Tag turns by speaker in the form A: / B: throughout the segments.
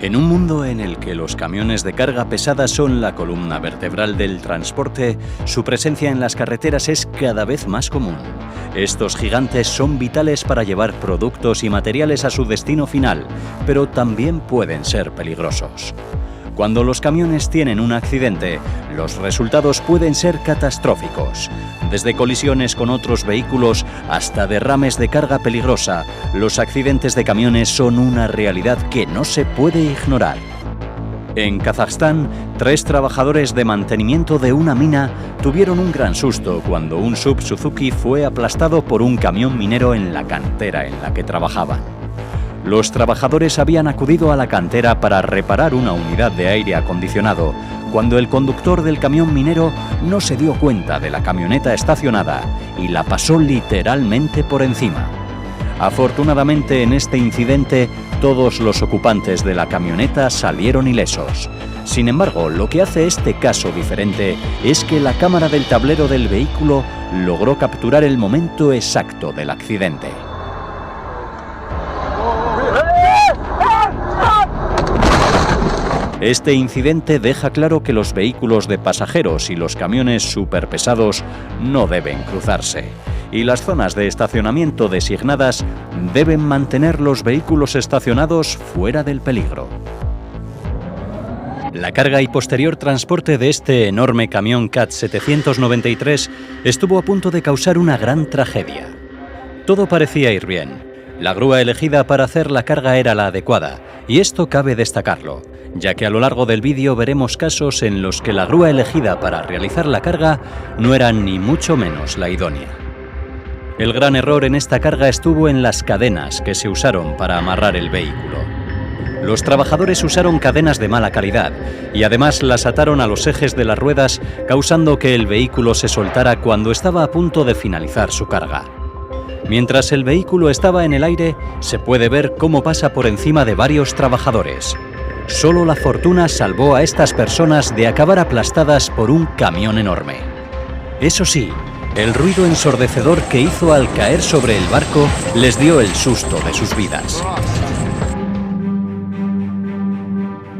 A: En un mundo en el que los camiones de carga pesada son la columna vertebral del transporte, su presencia en las carreteras es cada vez más común. Estos gigantes son vitales para llevar productos y materiales a su destino final, pero también pueden ser peligrosos. Cuando los camiones tienen un accidente, los resultados pueden ser catastróficos. Desde colisiones con otros vehículos hasta derrames de carga peligrosa, los accidentes de camiones son una realidad que no se puede ignorar. En Kazajstán, 3 trabajadores de mantenimiento de una mina tuvieron un gran susto cuando un SUV Suzuki fue aplastado por un camión minero en la cantera en la que trabajaban. Los trabajadores habían acudido a la cantera para reparar una unidad de aire acondicionado, cuando el conductor del camión minero no se dio cuenta de la camioneta estacionada y la pasó literalmente por encima. Afortunadamente, en este incidente, todos los ocupantes de la camioneta salieron ilesos. Sin embargo, lo que hace este caso diferente es que la cámara del tablero del vehículo logró capturar el momento exacto del accidente. Este incidente deja claro que los vehículos de pasajeros y los camiones superpesados no deben cruzarse, y las zonas de estacionamiento designadas deben mantener los vehículos estacionados fuera del peligro. La carga y posterior transporte de este enorme camión CAT 793 estuvo a punto de causar una gran tragedia. Todo parecía ir bien. La grúa elegida para hacer la carga era la adecuada, y esto cabe destacarlo, ya que a lo largo del vídeo veremos casos en los que la grúa elegida para realizar la carga no era ni mucho menos la idónea. El gran error en esta carga estuvo en las cadenas que se usaron para amarrar el vehículo. Los trabajadores usaron cadenas de mala calidad y además las ataron a los ejes de las ruedas, causando que el vehículo se soltara cuando estaba a punto de finalizar su carga. Mientras el vehículo estaba en el aire, se puede ver cómo pasa por encima de varios trabajadores. Solo la fortuna salvó a estas personas de acabar aplastadas por un camión enorme. Eso sí, el ruido ensordecedor que hizo al caer sobre el barco les dio el susto de sus vidas.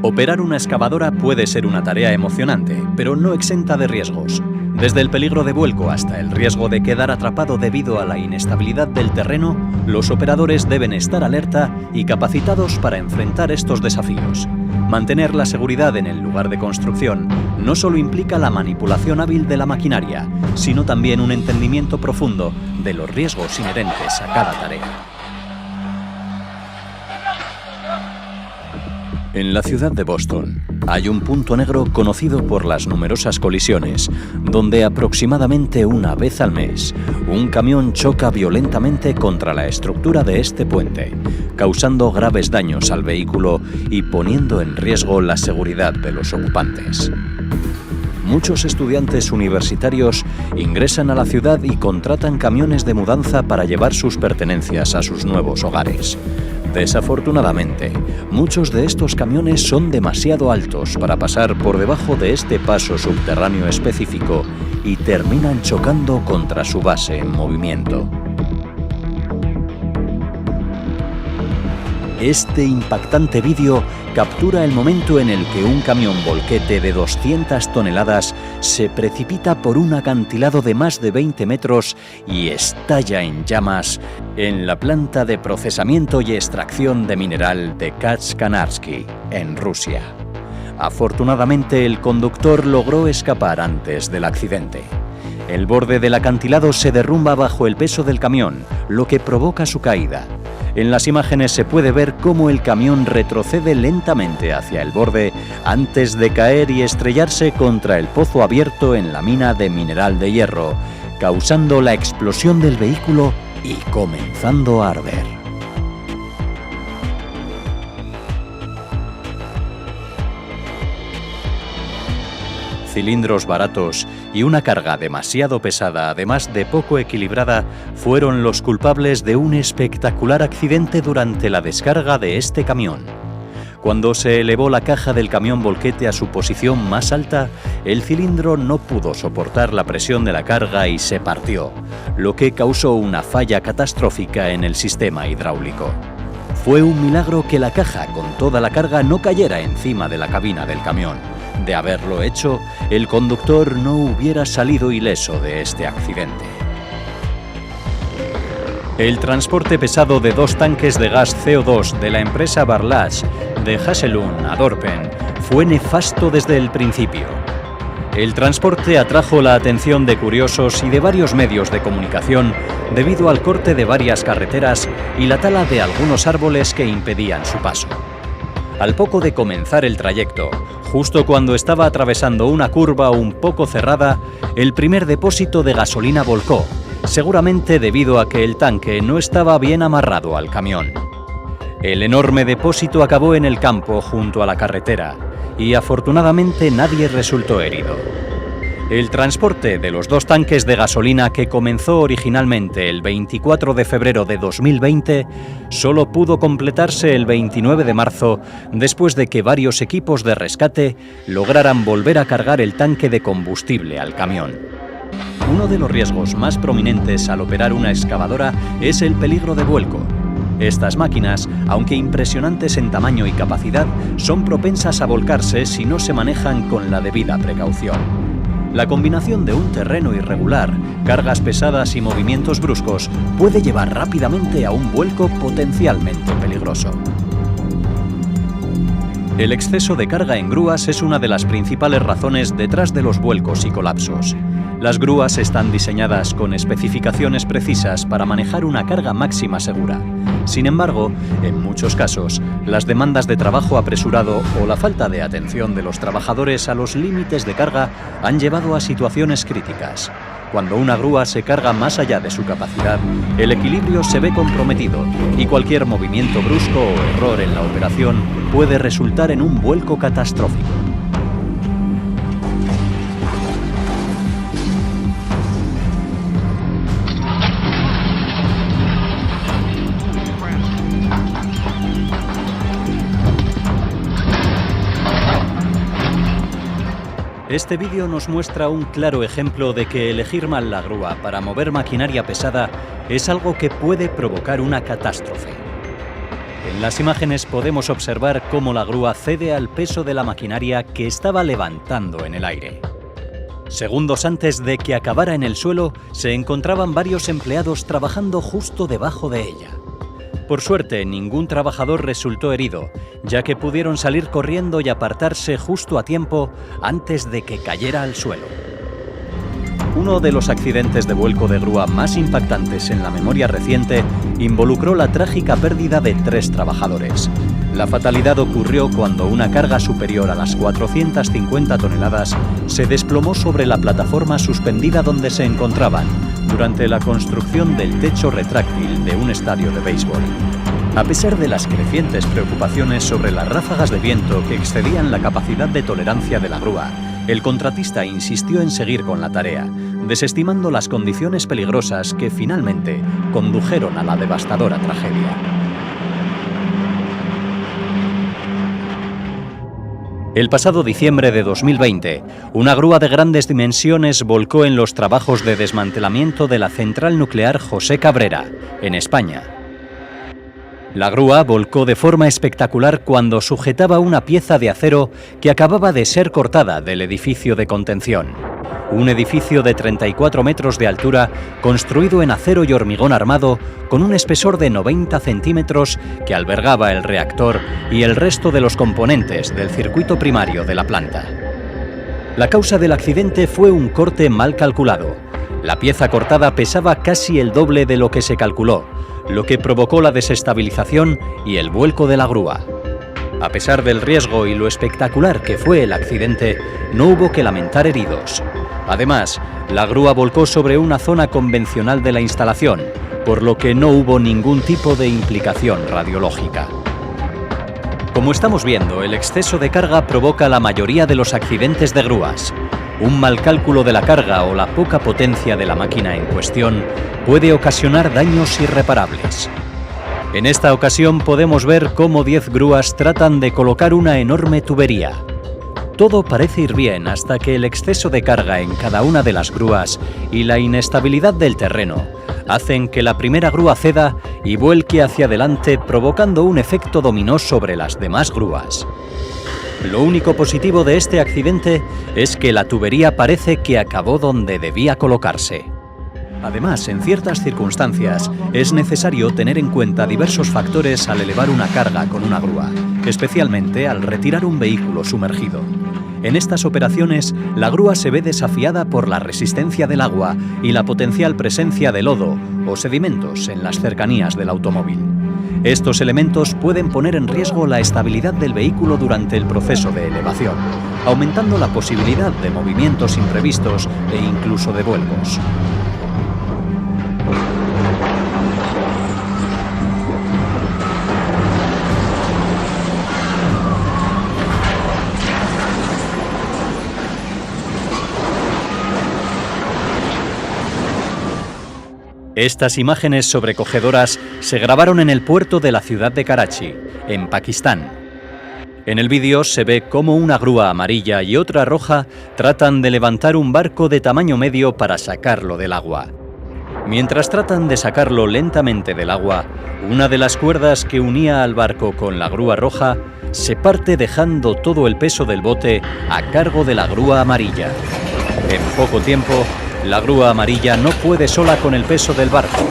A: Operar una excavadora puede ser una tarea emocionante, pero no exenta de riesgos. Desde el peligro de vuelco hasta el riesgo de quedar atrapado debido a la inestabilidad del terreno, los operadores deben estar alerta y capacitados para enfrentar estos desafíos. Mantener la seguridad en el lugar de construcción no solo implica la manipulación hábil de la maquinaria, sino también un entendimiento profundo de los riesgos inherentes a cada tarea. En la ciudad de Boston hay un punto negro conocido por las numerosas colisiones, donde aproximadamente una vez al mes un camión choca violentamente contra la estructura de este puente, causando graves daños al vehículo y poniendo en riesgo la seguridad de los ocupantes. Muchos estudiantes universitarios ingresan a la ciudad y contratan camiones de mudanza para llevar sus pertenencias a sus nuevos hogares. Desafortunadamente, muchos de estos camiones son demasiado altos para pasar por debajo de este paso subterráneo específico y terminan chocando contra su base en movimiento. Este impactante vídeo captura el momento en el que un camión volquete de 200 toneladas se precipita por un acantilado de más de 20 metros y estalla en llamas en la planta de procesamiento y extracción de mineral de Kazhkanarsky, en Rusia. Afortunadamente, el conductor logró escapar antes del accidente. El borde del acantilado se derrumba bajo el peso del camión, lo que provoca su caída. En las imágenes se puede ver cómo el camión retrocede lentamente hacia el borde antes de caer y estrellarse contra el pozo abierto en la mina de mineral de hierro, causando la explosión del vehículo y comenzando a arder. Cilindros baratos y una carga demasiado pesada, además de poco equilibrada, fueron los culpables de un espectacular accidente durante la descarga de este camión. Cuando se elevó la caja del camión volquete a su posición más alta, el cilindro no pudo soportar la presión de la carga y se partió, lo que causó una falla catastrófica en el sistema hidráulico. Fue un milagro que la caja con toda la carga no cayera encima de la cabina del camión. De haberlo hecho, el conductor no hubiera salido ileso de este accidente. El transporte pesado de 2 tanques de gas CO2 de la empresa Barlach de Haselund a Dorpen fue nefasto desde el principio. El transporte atrajo la atención de curiosos y de varios medios de comunicación debido al corte de varias carreteras y la tala de algunos árboles que impedían su paso. Al poco de comenzar el trayecto, justo cuando estaba atravesando una curva un poco cerrada, el primer depósito de gasolina volcó, seguramente debido a que el tanque no estaba bien amarrado al camión. El enorme depósito acabó en el campo junto a la carretera y afortunadamente nadie resultó herido. El transporte de los 2 tanques de gasolina que comenzó originalmente el 24 de febrero de 2020 solo pudo completarse el 29 de marzo después de que varios equipos de rescate lograran volver a cargar el tanque de combustible al camión. Uno de los riesgos más prominentes al operar una excavadora es el peligro de vuelco. Estas máquinas, aunque impresionantes en tamaño y capacidad, son propensas a volcarse si no se manejan con la debida precaución. La combinación de un terreno irregular, cargas pesadas y movimientos bruscos puede llevar rápidamente a un vuelco potencialmente peligroso. El exceso de carga en grúas es una de las principales razones detrás de los vuelcos y colapsos. Las grúas están diseñadas con especificaciones precisas para manejar una carga máxima segura. Sin embargo, en muchos casos, las demandas de trabajo apresurado o la falta de atención de los trabajadores a los límites de carga han llevado a situaciones críticas. Cuando una grúa se carga más allá de su capacidad, el equilibrio se ve comprometido y cualquier movimiento brusco o error en la operación puede resultar en un vuelco catastrófico. Este vídeo nos muestra un claro ejemplo de que elegir mal la grúa para mover maquinaria pesada es algo que puede provocar una catástrofe. En las imágenes podemos observar cómo la grúa cede al peso de la maquinaria que estaba levantando en el aire. Segundos antes de que acabara en el suelo, se encontraban varios empleados trabajando justo debajo de ella. Por suerte, ningún trabajador resultó herido, ya que pudieron salir corriendo y apartarse justo a tiempo antes de que cayera al suelo. Uno de los accidentes de vuelco de grúa más impactantes en la memoria reciente involucró la trágica pérdida de 3 trabajadores. La fatalidad ocurrió cuando una carga superior a las 450 toneladas se desplomó sobre la plataforma suspendida donde se encontraban durante la construcción del techo retráctil de un estadio de béisbol. A pesar de las crecientes preocupaciones sobre las ráfagas de viento que excedían la capacidad de tolerancia de la grúa, el contratista insistió en seguir con la tarea, desestimando las condiciones peligrosas que finalmente condujeron a la devastadora tragedia. El pasado diciembre de 2020, una grúa de grandes dimensiones volcó en los trabajos de desmantelamiento de la central nuclear José Cabrera, en España. La grúa volcó de forma espectacular cuando sujetaba una pieza de acero que acababa de ser cortada del edificio de contención. Un edificio de 34 metros de altura, construido en acero y hormigón armado, con un espesor de 90 centímetros que albergaba el reactor y el resto de los componentes del circuito primario de la planta. La causa del accidente fue un corte mal calculado. La pieza cortada pesaba casi el doble de lo que se calculó, lo que provocó la desestabilización y el vuelco de la grúa. A pesar del riesgo y lo espectacular que fue el accidente, no hubo que lamentar heridos. Además, la grúa volcó sobre una zona convencional de la instalación, por lo que no hubo ningún tipo de implicación radiológica. Como estamos viendo, el exceso de carga provoca la mayoría de los accidentes de grúas. Un mal cálculo de la carga o la poca potencia de la máquina en cuestión puede ocasionar daños irreparables. En esta ocasión podemos ver cómo 10 grúas tratan de colocar una enorme tubería. Todo parece ir bien hasta que el exceso de carga en cada una de las grúas y la inestabilidad del terreno hacen que la primera grúa ceda y vuelque hacia adelante, provocando un efecto dominó sobre las demás grúas. Lo único positivo de este accidente es que la tubería parece que acabó donde debía colocarse. Además, en ciertas circunstancias, es necesario tener en cuenta diversos factores al elevar una carga con una grúa, especialmente al retirar un vehículo sumergido. En estas operaciones, la grúa se ve desafiada por la resistencia del agua y la potencial presencia de lodo o sedimentos en las cercanías del automóvil. Estos elementos pueden poner en riesgo la estabilidad del vehículo durante el proceso de elevación, aumentando la posibilidad de movimientos imprevistos e incluso de vuelcos. Estas imágenes sobrecogedoras se grabaron en el puerto de la ciudad de Karachi, en Pakistán. En el vídeo se ve cómo una grúa amarilla y otra roja tratan de levantar un barco de tamaño medio para sacarlo del agua. Mientras tratan de sacarlo lentamente del agua, una de las cuerdas que unía al barco con la grúa roja se parte, dejando todo el peso del bote a cargo de la grúa amarilla. En poco tiempo, la grúa amarilla no puede sola con el peso del barco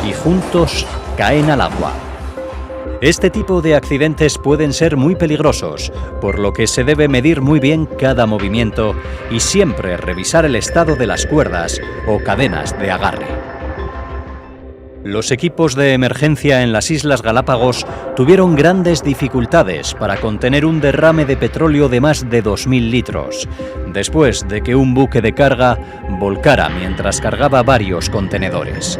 A: y juntos caen al agua. Este tipo de accidentes pueden ser muy peligrosos, por lo que se debe medir muy bien cada movimiento y siempre revisar el estado de las cuerdas o cadenas de agarre. Los equipos de emergencia en las Islas Galápagos tuvieron grandes dificultades para contener un derrame de petróleo de más de 2.000 litros, después de que un buque de carga volcara mientras cargaba varios contenedores.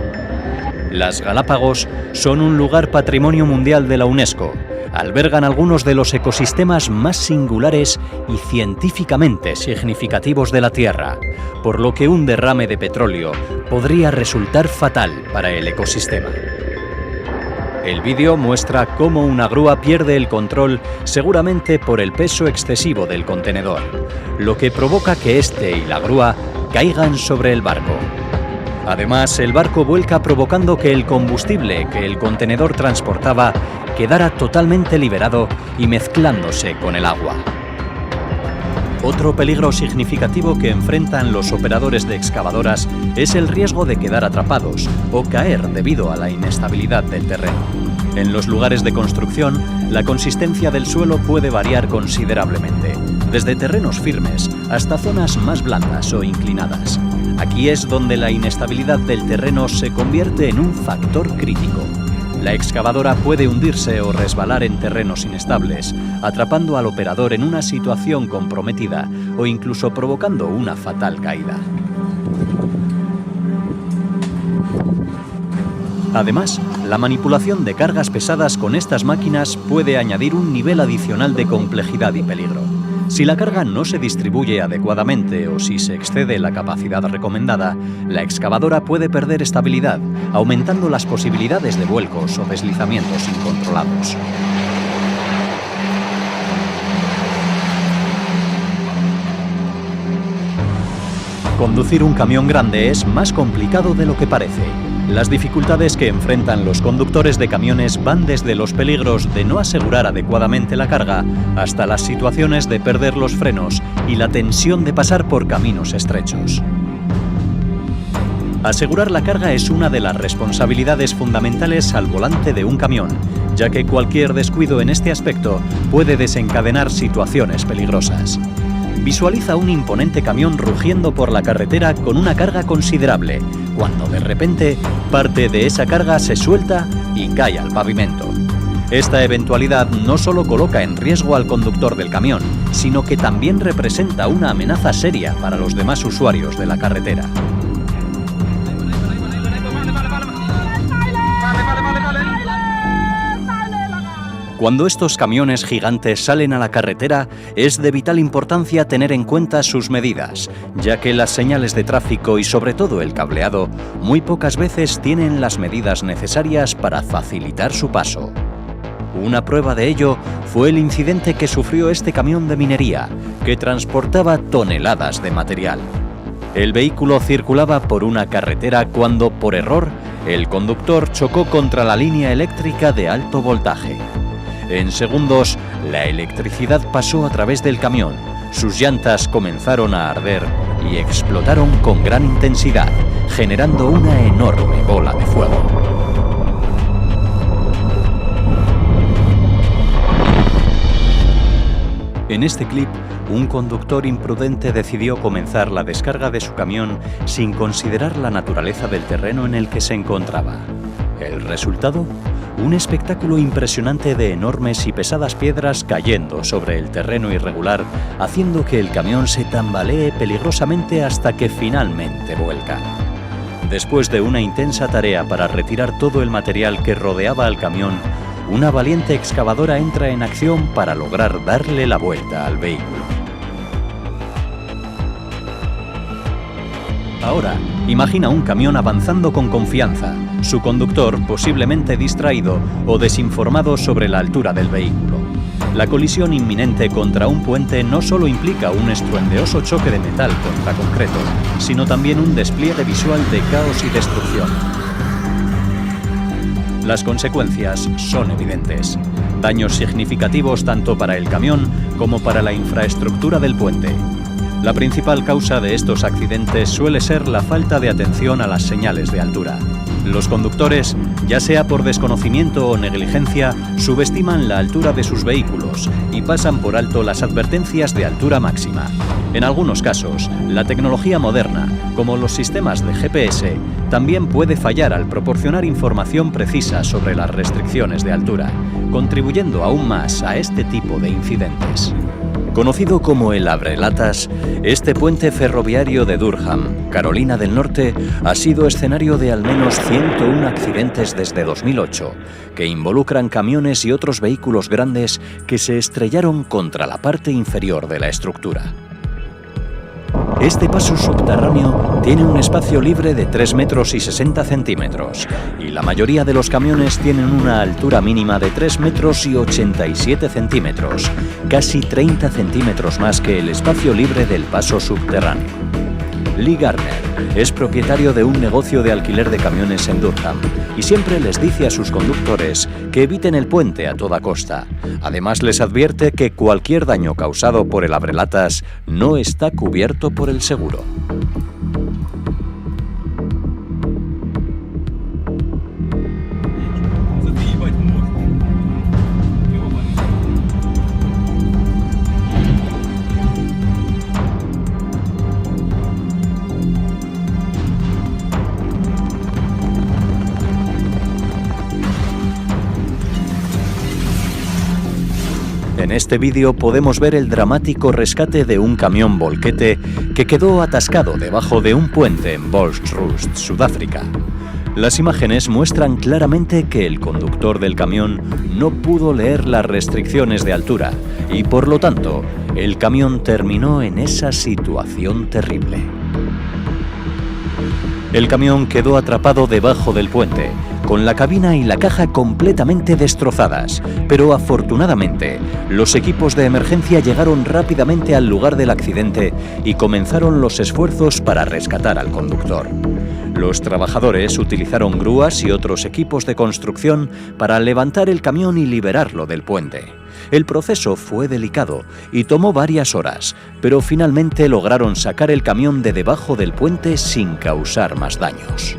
A: Las Galápagos son un lugar patrimonio mundial de la UNESCO. Albergan algunos de los ecosistemas más singulares y científicamente significativos de la Tierra, por lo que un derrame de petróleo podría resultar fatal para el ecosistema. El vídeo muestra cómo una grúa pierde el control, seguramente por el peso excesivo del contenedor, lo que provoca que este y la grúa caigan sobre el barco. Además, el barco vuelca, provocando que el combustible que el contenedor transportaba quedara totalmente liberado y mezclándose con el agua. Otro peligro significativo que enfrentan los operadores de excavadoras es el riesgo de quedar atrapados o caer debido a la inestabilidad del terreno. En los lugares de construcción, la consistencia del suelo puede variar considerablemente, desde terrenos firmes hasta zonas más blandas o inclinadas. Aquí es donde la inestabilidad del terreno se convierte en un factor crítico. La excavadora puede hundirse o resbalar en terrenos inestables, atrapando al operador en una situación comprometida o incluso provocando una fatal caída. Además, la manipulación de cargas pesadas con estas máquinas puede añadir un nivel adicional de complejidad y peligro. Si la carga no se distribuye adecuadamente o si se excede la capacidad recomendada, la excavadora puede perder estabilidad, aumentando las posibilidades de vuelcos o deslizamientos incontrolados. Conducir un camión grande es más complicado de lo que parece. Las dificultades que enfrentan los conductores de camiones van desde los peligros de no asegurar adecuadamente la carga hasta las situaciones de perder los frenos y la tensión de pasar por caminos estrechos. Asegurar la carga es una de las responsabilidades fundamentales al volante de un camión, ya que cualquier descuido en este aspecto puede desencadenar situaciones peligrosas. Visualiza un imponente camión rugiendo por la carretera con una carga considerable, cuando de repente parte de esa carga se suelta y cae al pavimento. Esta eventualidad no solo coloca en riesgo al conductor del camión, sino que también representa una amenaza seria para los demás usuarios de la carretera. Cuando estos camiones gigantes salen a la carretera, es de vital importancia tener en cuenta sus medidas, ya que las señales de tráfico y sobre todo el cableado muy pocas veces tienen las medidas necesarias para facilitar su paso. Una prueba de ello fue el incidente que sufrió este camión de minería, que transportaba toneladas de material. El vehículo circulaba por una carretera cuando, por error, el conductor chocó contra la línea eléctrica de alto voltaje. En segundos, la electricidad pasó a través del camión, sus llantas comenzaron a arder y explotaron con gran intensidad, generando una enorme bola de fuego. En este clip, un conductor imprudente decidió comenzar la descarga de su camión sin considerar la naturaleza del terreno en el que se encontraba. ¿El resultado? Un espectáculo impresionante de enormes y pesadas piedras cayendo sobre el terreno irregular, haciendo que el camión se tambalee peligrosamente hasta que finalmente vuelca. Después de una intensa tarea para retirar todo el material que rodeaba al camión, una valiente excavadora entra en acción para lograr darle la vuelta al vehículo. Ahora, imagina un camión avanzando con confianza, su conductor posiblemente distraído o desinformado sobre la altura del vehículo. La colisión inminente contra un puente no solo implica un estruendoso choque de metal contra concreto, sino también un despliegue visual de caos y destrucción. Las consecuencias son evidentes. Daños significativos tanto para el camión como para la infraestructura del puente. La principal causa de estos accidentes suele ser la falta de atención a las señales de altura. Los conductores, ya sea por desconocimiento o negligencia, subestiman la altura de sus vehículos y pasan por alto las advertencias de altura máxima. En algunos casos, la tecnología moderna, como los sistemas de GPS, también puede fallar al proporcionar información precisa sobre las restricciones de altura, contribuyendo aún más a este tipo de incidentes. Conocido como el Abrelatas, este puente ferroviario de Durham, Carolina del Norte, ha sido escenario de al menos 101 accidentes desde 2008, que involucran camiones y otros vehículos grandes que se estrellaron contra la parte inferior de la estructura. Este paso subterráneo tiene un espacio libre de 3 metros y 60 centímetros y la mayoría de los camiones tienen una altura mínima de 3 metros y 87 centímetros, casi 30 centímetros más que el espacio libre del paso subterráneo. Lee Garner es propietario de un negocio de alquiler de camiones en Durham y siempre les dice a sus conductores que eviten el puente a toda costa. Además, les advierte que cualquier daño causado por el Abrelatas no está cubierto por el seguro. En este vídeo podemos ver el dramático rescate de un camión volquete que quedó atascado debajo de un puente en Volstrup, Sudáfrica. Las imágenes muestran claramente que el conductor del camión no pudo leer las restricciones de altura y, por lo tanto, el camión terminó en esa situación terrible. El camión quedó atrapado debajo del puente, con la cabina y la caja completamente destrozadas, pero afortunadamente los equipos de emergencia llegaron rápidamente al lugar del accidente y comenzaron los esfuerzos para rescatar al conductor. Los trabajadores utilizaron grúas y otros equipos de construcción para levantar el camión y liberarlo del puente. El proceso fue delicado y tomó varias horas, pero finalmente lograron sacar el camión de debajo del puente sin causar más daños.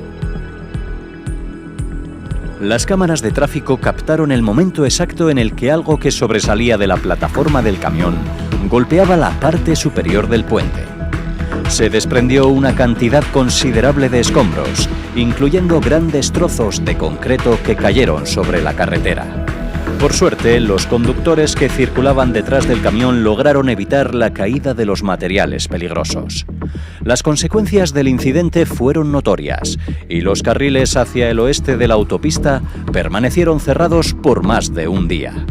A: Las cámaras de tráfico captaron el momento exacto en el que algo que sobresalía de la plataforma del camión golpeaba la parte superior del puente. Se desprendió una cantidad considerable de escombros, incluyendo grandes trozos de concreto que cayeron sobre la carretera. Por suerte, los conductores que circulaban detrás del camión lograron evitar la caída de los materiales peligrosos. Las consecuencias del incidente fueron notorias y los carriles hacia el oeste de la autopista permanecieron cerrados por más de un día.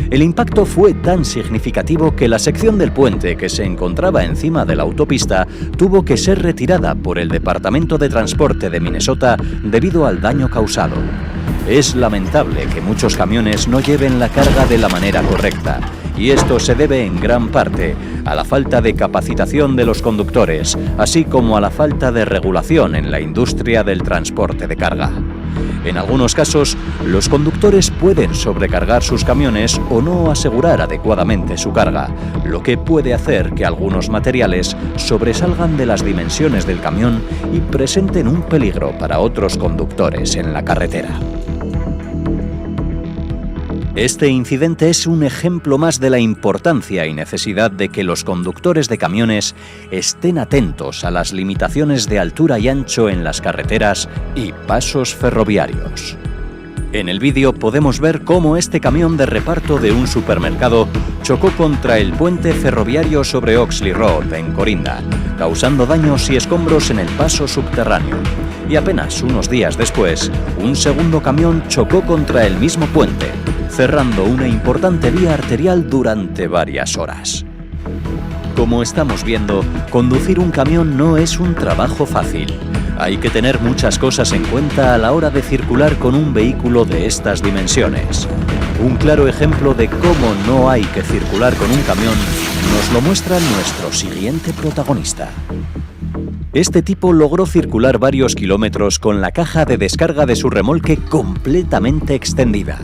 A: El impacto fue tan significativo que la sección del puente que se encontraba encima de la autopista tuvo que ser retirada por el Departamento de Transporte de Minnesota debido al daño causado. Es lamentable que muchos camiones no lleven la carga de la manera correcta, y esto se debe en gran parte a la falta de capacitación de los conductores, así como a la falta de regulación en la industria del transporte de carga. En algunos casos, los conductores pueden sobrecargar sus camiones o no asegurar adecuadamente su carga, lo que puede hacer que algunos materiales sobresalgan de las dimensiones del camión y presenten un peligro para otros conductores en la carretera. Este incidente es un ejemplo más de la importancia y necesidad de que los conductores de camiones estén atentos a las limitaciones de altura y ancho en las carreteras y pasos ferroviarios. En el vídeo podemos ver cómo este camión de reparto de un supermercado chocó contra el puente ferroviario sobre Oxley Road en Corinda, causando daños y escombros en el paso subterráneo. Y apenas unos días después, un segundo camión chocó contra el mismo puente, cerrando una importante vía arterial durante varias horas. Como estamos viendo, conducir un camión no es un trabajo fácil. Hay que tener muchas cosas en cuenta a la hora de circular con un vehículo de estas dimensiones. Un claro ejemplo de cómo no hay que circular con un camión nos lo muestra nuestro siguiente protagonista. Este tipo logró circular varios kilómetros con la caja de descarga de su remolque completamente extendida.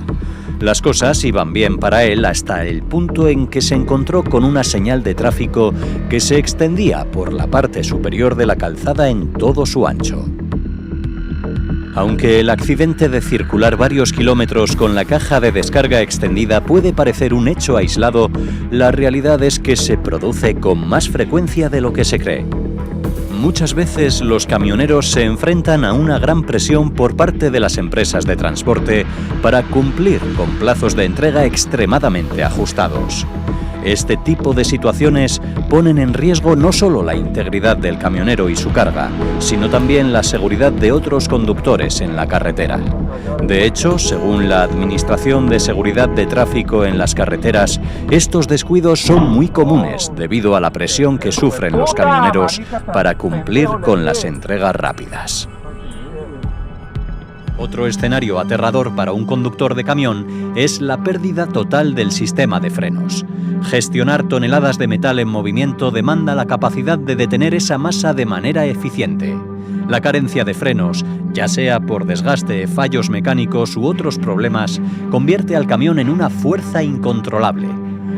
A: Las cosas iban bien para él hasta el punto en que se encontró con una señal de tráfico que se extendía por la parte superior de la calzada en todo su ancho. Aunque el accidente de circular varios kilómetros con la caja de descarga extendida puede parecer un hecho aislado, la realidad es que se produce con más frecuencia de lo que se cree. Muchas veces los camioneros se enfrentan a una gran presión por parte de las empresas de transporte para cumplir con plazos de entrega extremadamente ajustados. Este tipo de situaciones ponen en riesgo no solo la integridad del camionero y su carga, sino también la seguridad de otros conductores en la carretera. De hecho, según la Administración de Seguridad de Tráfico en las Carreteras, estos descuidos son muy comunes debido a la presión que sufren los camioneros para cumplir con las entregas rápidas. Otro escenario aterrador para un conductor de camión es la pérdida total del sistema de frenos. Gestionar toneladas de metal en movimiento demanda la capacidad de detener esa masa de manera eficiente. La carencia de frenos, ya sea por desgaste, fallos mecánicos u otros problemas, convierte al camión en una fuerza incontrolable.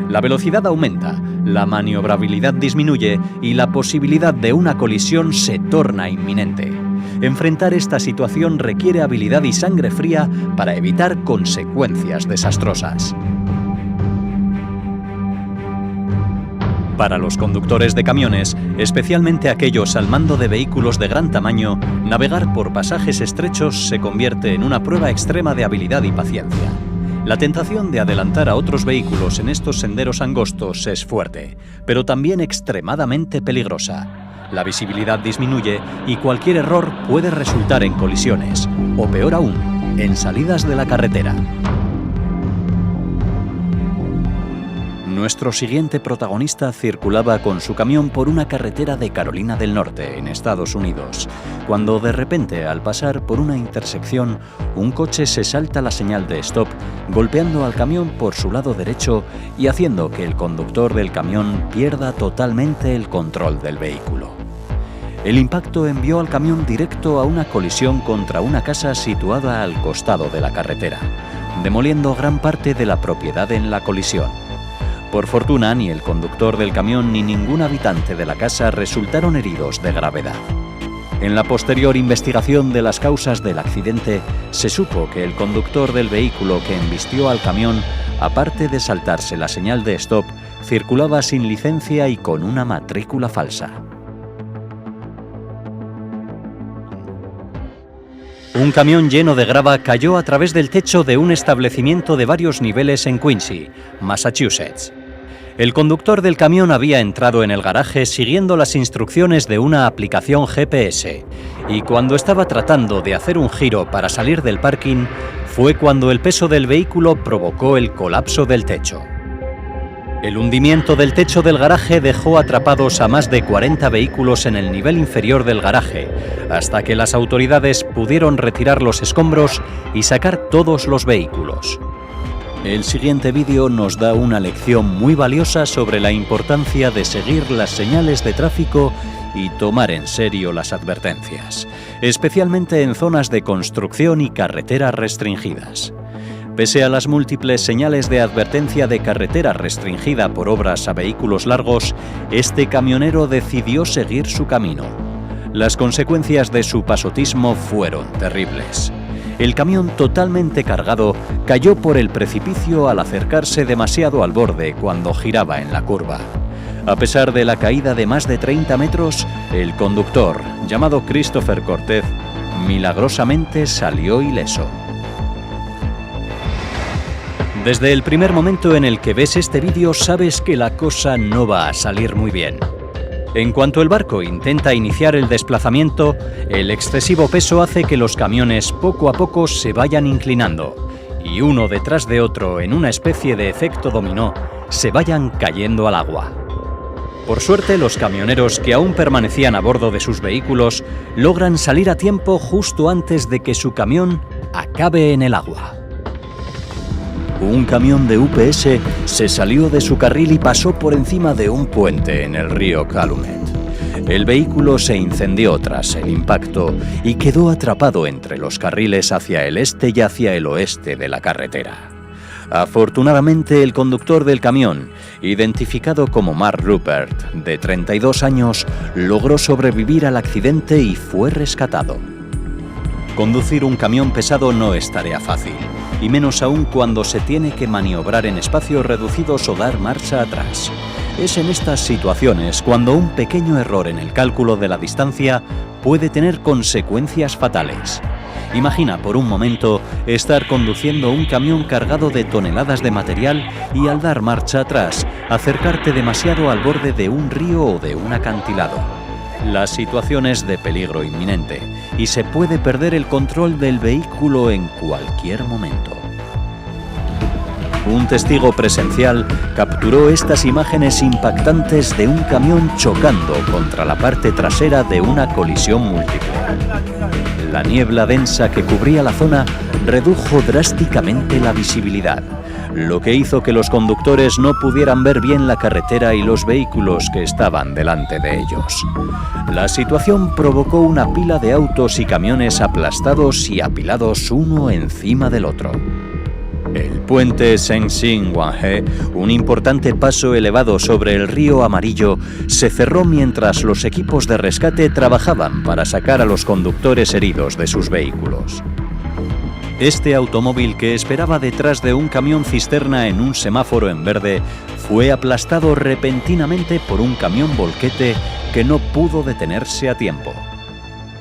A: La velocidad aumenta, la maniobrabilidad disminuye y la posibilidad de una colisión se torna inminente. Enfrentar esta situación requiere habilidad y sangre fría para evitar consecuencias desastrosas. Para los conductores de camiones, especialmente aquellos al mando de vehículos de gran tamaño, navegar por pasajes estrechos se convierte en una prueba extrema de habilidad y paciencia. La tentación de adelantar a otros vehículos en estos senderos angostos es fuerte, pero también extremadamente peligrosa. La visibilidad disminuye y cualquier error puede resultar en colisiones, o peor aún, en salidas de la carretera. Nuestro siguiente protagonista circulaba con su camión por una carretera de Carolina del Norte, en Estados Unidos, cuando de repente, al pasar por una intersección, un coche se salta la señal de stop, golpeando al camión por su lado derecho y haciendo que el conductor del camión pierda totalmente el control del vehículo. El impacto envió al camión directo a una colisión contra una casa situada al costado de la carretera, demoliendo gran parte de la propiedad en la colisión. Por fortuna, ni el conductor del camión ni ningún habitante de la casa resultaron heridos de gravedad. En la posterior investigación de las causas del accidente, se supo que el conductor del vehículo que embistió al camión, aparte de saltarse la señal de stop, circulaba sin licencia y con una matrícula falsa. Un camión lleno de grava cayó a través del techo de un establecimiento de varios niveles en Quincy, Massachusetts. El conductor del camión había entrado en el garaje siguiendo las instrucciones de una aplicación GPS y cuando estaba tratando de hacer un giro para salir del parking, fue cuando el peso del vehículo provocó el colapso del techo. El hundimiento del techo del garaje dejó atrapados a más de 40 vehículos en el nivel inferior del garaje, hasta que las autoridades pudieron retirar los escombros y sacar todos los vehículos. El siguiente vídeo nos da una lección muy valiosa sobre la importancia de seguir las señales de tráfico y tomar en serio las advertencias, especialmente en zonas de construcción y carreteras restringidas. Pese a las múltiples señales de advertencia de carretera restringida por obras a vehículos largos, este camionero decidió seguir su camino. Las consecuencias de su pasotismo fueron terribles. El camión totalmente cargado cayó por el precipicio al acercarse demasiado al borde cuando giraba en la curva. A pesar de la caída de más de 30 metros, el conductor, llamado Christopher Cortez, milagrosamente salió ileso. Desde el primer momento en el que ves este vídeo sabes que la cosa no va a salir muy bien. En cuanto el barco intenta iniciar el desplazamiento, el excesivo peso hace que los camiones poco a poco se vayan inclinando y uno detrás de otro, en una especie de efecto dominó, se vayan cayendo al agua. Por suerte, los camioneros que aún permanecían a bordo de sus vehículos logran salir a tiempo justo antes de que su camión acabe en el agua. Un camión de UPS se salió de su carril y pasó por encima de un puente en el río Calumet. El vehículo se incendió tras el impacto y quedó atrapado entre los carriles hacia el este y hacia el oeste de la carretera. Afortunadamente, el conductor del camión, identificado como Mark Rupert, de 32 años, logró sobrevivir al accidente y fue rescatado. Conducir un camión pesado no es tarea fácil, y menos aún cuando se tiene que maniobrar en espacios reducidos o dar marcha atrás. Es en estas situaciones cuando un pequeño error en el cálculo de la distancia puede tener consecuencias fatales. Imagina por un momento estar conduciendo un camión cargado de toneladas de material y al dar marcha atrás, acercarte demasiado al borde de un río o de un acantilado. La situación es de peligro inminente y se puede perder el control del vehículo en cualquier momento. Un testigo presencial capturó estas imágenes impactantes de un camión chocando contra la parte trasera de una colisión múltiple. La niebla densa que cubría la zona redujo drásticamente la visibilidad, lo que hizo que los conductores no pudieran ver bien la carretera y los vehículos que estaban delante de ellos. La situación provocó una pila de autos y camiones aplastados y apilados uno encima del otro. El puente Sengxing-Wanhe, un importante paso elevado sobre el río Amarillo, se cerró mientras los equipos de rescate trabajaban para sacar a los conductores heridos de sus vehículos. Este automóvil, que esperaba detrás de un camión cisterna en un semáforo en verde, fue aplastado repentinamente por un camión volquete que no pudo detenerse a tiempo.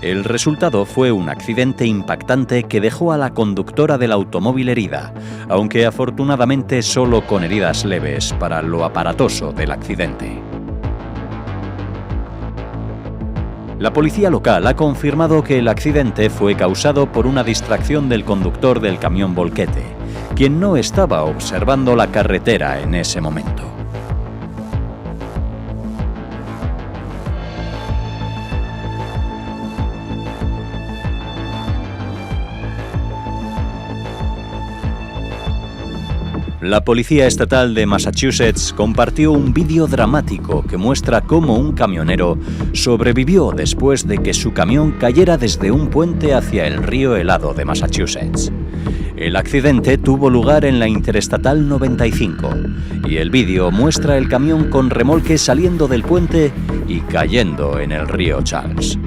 A: El resultado fue un accidente impactante que dejó a la conductora del automóvil herida, aunque afortunadamente solo con heridas leves para lo aparatoso del accidente. La policía local ha confirmado que el accidente fue causado por una distracción del conductor del camión volquete, quien no estaba observando la carretera en ese momento. La Policía Estatal de Massachusetts compartió un vídeo dramático que muestra cómo un camionero sobrevivió después de que su camión cayera desde un puente hacia el río helado de Massachusetts. El accidente tuvo lugar en la Interestatal 95 y el vídeo muestra el camión con remolque saliendo del puente y cayendo en el río Charles.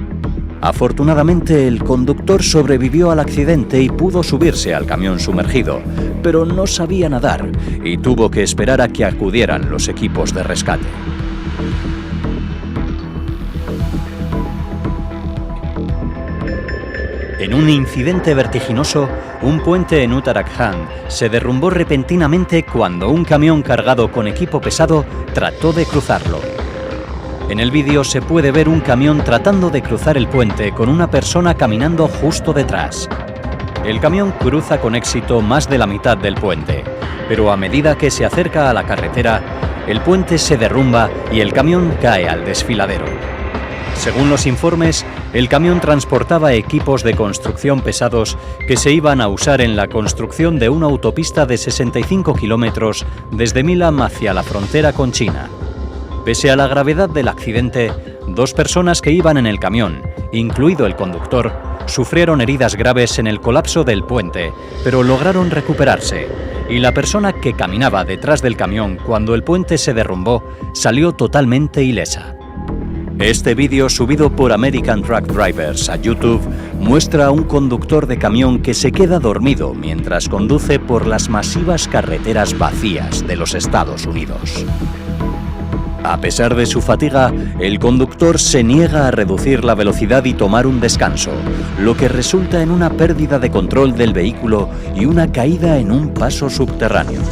A: Afortunadamente, el conductor sobrevivió al accidente y pudo subirse al camión sumergido, pero no sabía nadar y tuvo que esperar a que acudieran los equipos de rescate. En un incidente vertiginoso, un puente en Uttarakhand se derrumbó repentinamente cuando un camión cargado con equipo pesado trató de cruzarlo. En el vídeo se puede ver un camión tratando de cruzar el puente con una persona caminando justo detrás. El camión cruza con éxito más de la mitad del puente, pero a medida que se acerca a la carretera, el puente se derrumba y el camión cae al desfiladero. Según los informes, el camión transportaba equipos de construcción pesados que se iban a usar en la construcción de una autopista de 65 kilómetros desde Milán hacia la frontera con China. Pese a la gravedad del accidente, 2 personas que iban en el camión, incluido el conductor, sufrieron heridas graves en el colapso del puente, pero lograron recuperarse, y la persona que caminaba detrás del camión cuando el puente se derrumbó salió totalmente ilesa. Este vídeo, subido por American Truck Drivers a YouTube, muestra a un conductor de camión que se queda dormido mientras conduce por las masivas carreteras vacías de los Estados Unidos. A pesar de su fatiga, el conductor se niega a reducir la velocidad y tomar un descanso, lo que resulta en una pérdida de control del vehículo y una caída en un paso subterráneo.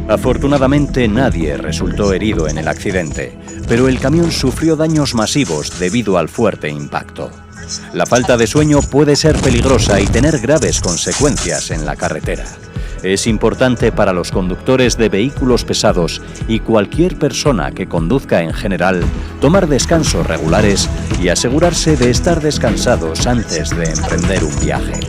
A: Afortunadamente nadie resultó herido en el accidente, pero el camión sufrió daños masivos debido al fuerte impacto. La falta de sueño puede ser peligrosa y tener graves consecuencias en la carretera. Es importante para los conductores de vehículos pesados y cualquier persona que conduzca en general tomar descansos regulares y asegurarse de estar descansados antes de emprender un viaje.